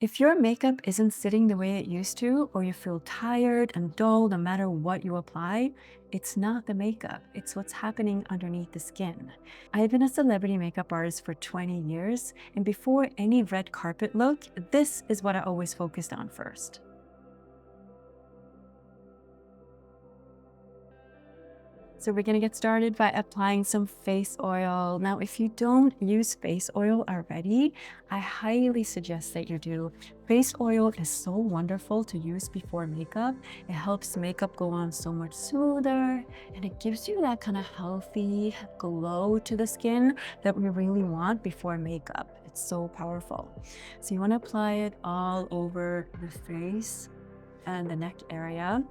If your makeup isn't sitting the way it used to, or you feel tired and dull no matter what you apply, it's not the makeup, it's what's happening underneath the skin. I've been a celebrity makeup artist for 20 years, and before any red carpet look, this is what I always focused on first. So we're gonna get started by applying some face oil. Now, if you don't use face oil already, I highly suggest that you do. Face oil is so wonderful to use before makeup. It helps makeup go on so much smoother, and it gives you that kind of healthy glow to the skin that we really want before makeup. It's so powerful. So you wanna apply it all over the face and the neck area,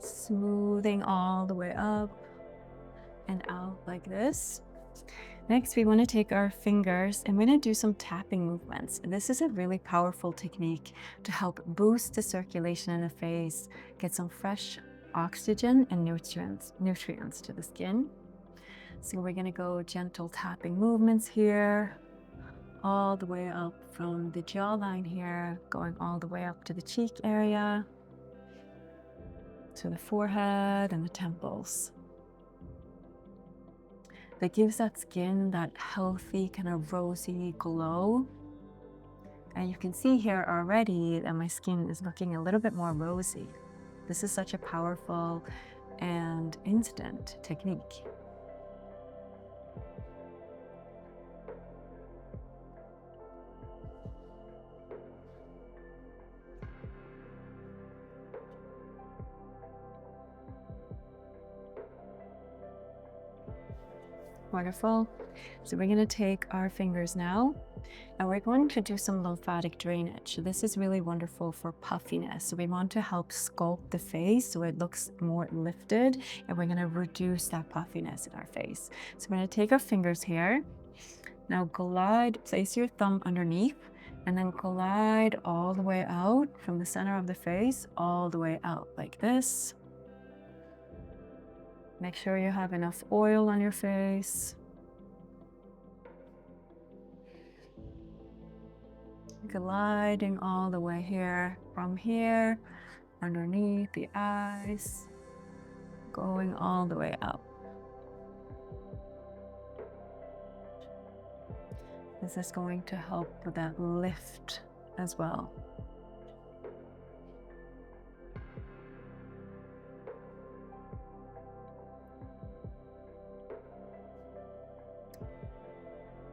smoothing all the way up and out like this. Next, we want to take our fingers and we're going to do some tapping movements. And this is a really powerful technique to help boost the circulation in the face, get some fresh oxygen and nutrients to the skin. So we're going to go gentle tapping movements here, all the way up from the jawline here, going all the way up to the cheek area, to the forehead and the temples. That gives that skin that healthy kind of rosy glow. And you can see here already that my skin is looking a little bit more rosy. This is such a powerful and instant technique. Wonderful. So we're going to take our fingers now and we're going to do some lymphatic drainage. This is really wonderful for puffiness. So we want to help sculpt the face so it looks more lifted, and we're going to reduce that puffiness in our face. So we're going to take our fingers here. Now place your thumb underneath and then glide all the way out from the center of the face, all the way out like this. Make sure you have enough oil on your face. Gliding all the way here, from here, underneath the eyes, going all the way up. This is going to help with that lift as well.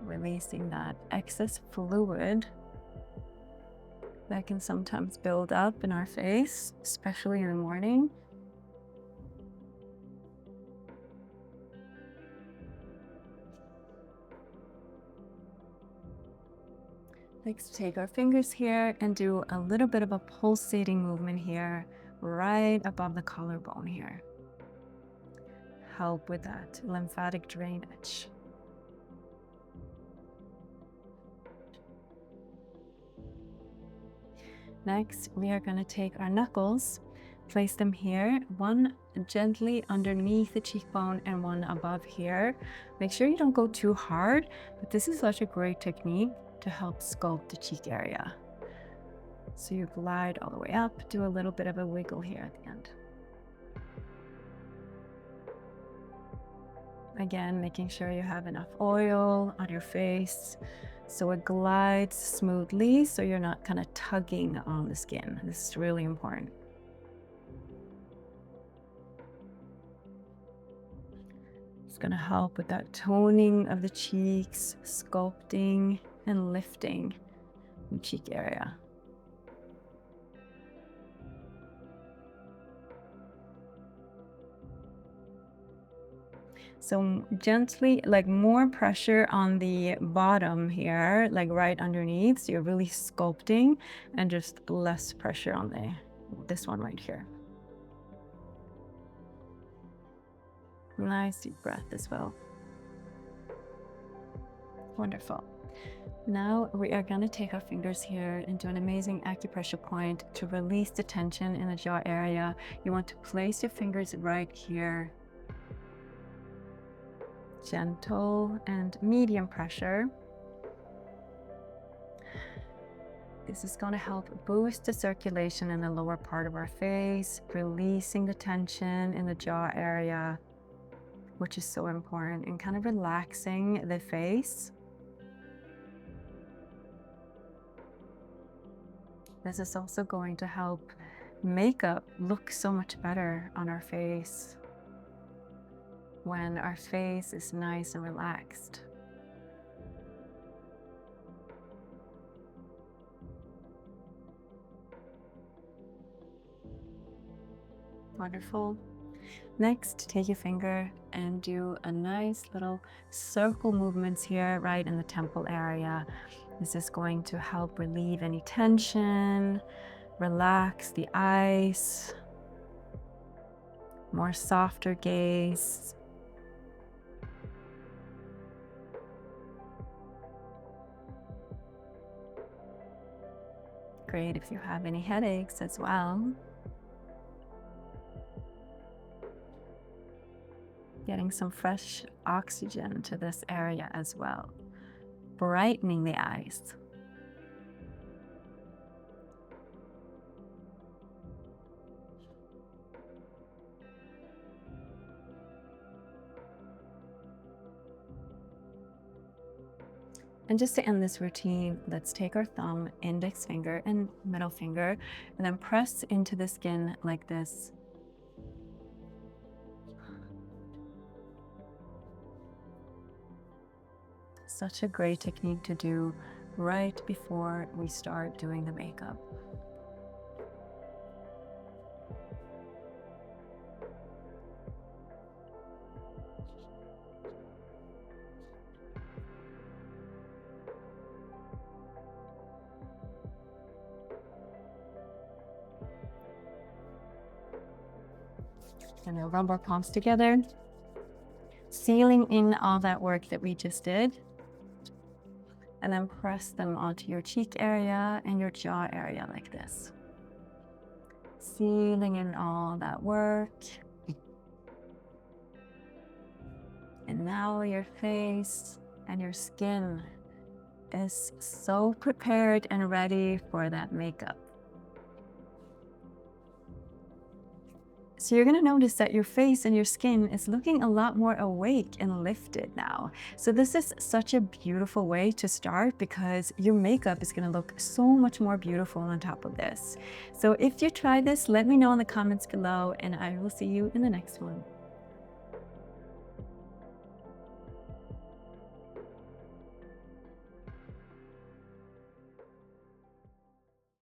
Releasing that excess fluid that can sometimes build up in our face, especially in the morning. Next, take our fingers here and do a little bit of a pulsating movement here, right above the collarbone here. Help with that lymphatic drainage. Next, we are going to take our knuckles, place them here, one gently underneath the cheekbone and one above here. Make sure you don't go too hard, but this is such a great technique to help sculpt the cheek area. So you glide all the way up, do a little bit of a wiggle here at the end. Again, making sure you have enough oil on your face so it glides smoothly, so you're not kind of tugging on the skin. This is really important. It's going to help with that toning of the cheeks, sculpting and lifting the cheek area. So gently, like more pressure on the bottom here, like right underneath. So you're really sculpting, and just less pressure on this one right here. Nice deep breath as well. Wonderful. Now we are going to take our fingers here and do an amazing acupressure point to release the tension in the jaw area. You want to place your fingers right here. Gentle and medium pressure. This is going to help boost the circulation in the lower part of our face, releasing the tension in the jaw area, which is so important, and kind of relaxing the face. This is also going to help makeup look so much better on our face when our face is nice and relaxed. Wonderful. Next, take your finger and do a nice little circle movements here, right in the temple area. This is going to help relieve any tension, relax the eyes, more softer gaze. Great if you have any headaches as well. Getting some fresh oxygen to this area as well, brightening the eyes. And just to end this routine, let's take our thumb, index finger, and middle finger, and then press into the skin like this. Such a great technique to do right before we start doing the makeup. And then rub our palms together, sealing in all that work that we just did. And then press them onto your cheek area and your jaw area like this. Sealing in all that work. And now your face and your skin is so prepared and ready for that makeup. So you're gonna notice that your face and your skin is looking a lot more awake and lifted now. So this is such a beautiful way to start because your makeup is gonna look so much more beautiful on top of this. So if you try this, let me know in the comments below and I will see you in the next one.